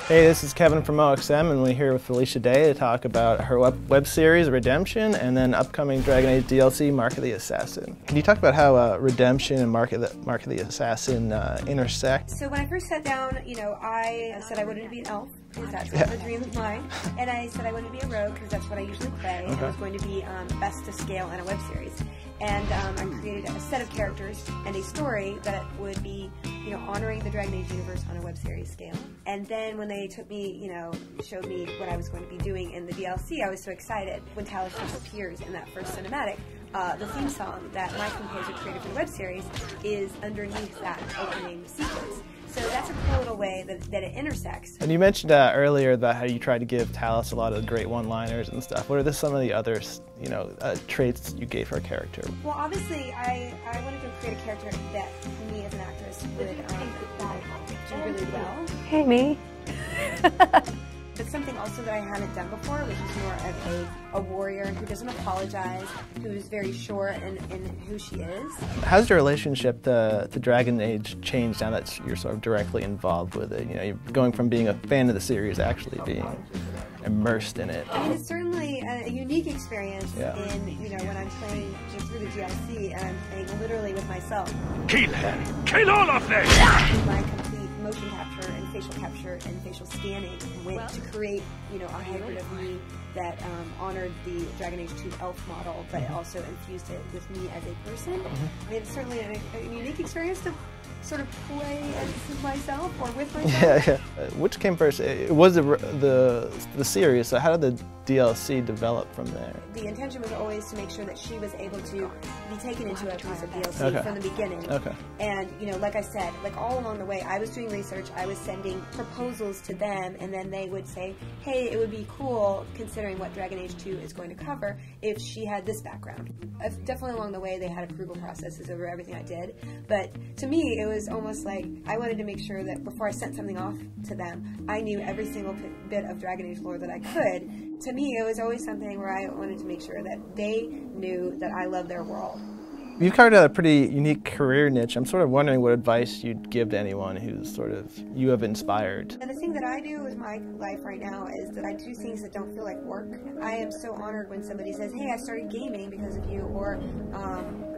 Hey, this is Kevin from OXM, and we're here with Felicia Day to talk about her web series, Redemption, and then upcoming Dragon Age DLC, Mark of the Assassin. Can you talk about how Redemption and Mark of the Assassin intersect? So when I first sat down, I said I wanted to be an elf, because that's a dream of mine. And I said I wanted to be a rogue, because that's what I usually play. And I was going to be best to scale in a web series. And I created a set of characters and a story that would be, honoring the Dragon Age universe on a web series scale. And then when they took me, showed me what I was going to be doing in the DLC, I was so excited. When Talos first appears in that first cinematic, the theme song that my composer created for the web series is underneath that opening sequence. So that's a cool little way that it intersects. And you mentioned earlier about how you tried to give Talos a lot of great one-liners and stuff. What are some of the other, traits you gave her character? Well, obviously, I wanted to create a character that me as an actress would do really well. Hey, me. It's something also that I haven't done before, which is more of a warrior who doesn't apologize, who is very sure in who she is. How's your relationship to Dragon Age changed now that you're sort of directly involved with it? You're going from being a fan of the series to actually being immersed in it. I mean, it's certainly a unique experience when I'm playing through the DLC and I'm playing literally with myself. Kill her! Kill all of them! My complete motion capture and facial scanning went to create, a hybrid of me that honored the Dragon Age 2 elf model, but also infused it with me as a person. I mean, it's certainly a unique experience to sort of play as myself or with myself. Yeah. Which came first? It was the series, so how did the DLC develop from there? The intention was always to make sure that she was able to be taken into a piece of DLC from the beginning. And, like I said, all along the way, I was doing research, I was sending proposals to them, and then they would say, hey, it would be cool, considering what Dragon Age 2 is going to cover, if she had this background. Definitely along the way, they had approval processes over everything I did, but to me, it was almost like I wanted to make sure that before I sent something off to them, I knew every single bit of Dragon Age lore that I could. To me, it was always something where I wanted to make sure that they knew that I love their world. You've carved out a pretty unique career niche. I'm sort of wondering what advice you'd give to anyone who's you have inspired. And the thing that I do with my life right now is that I do things that don't feel like work. I am so honored when somebody says, hey, I started gaming because of you, or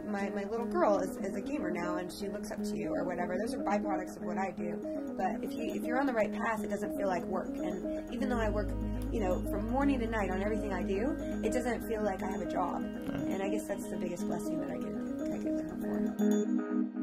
my little girl is a gamer now and she looks up to you, or whatever. Those are byproducts of what I do. But if you're on the right path, it doesn't feel like work. And even though I work, from morning to night on everything I do, it doesn't feel like I have a job. And I guess that's the biggest blessing that I get for.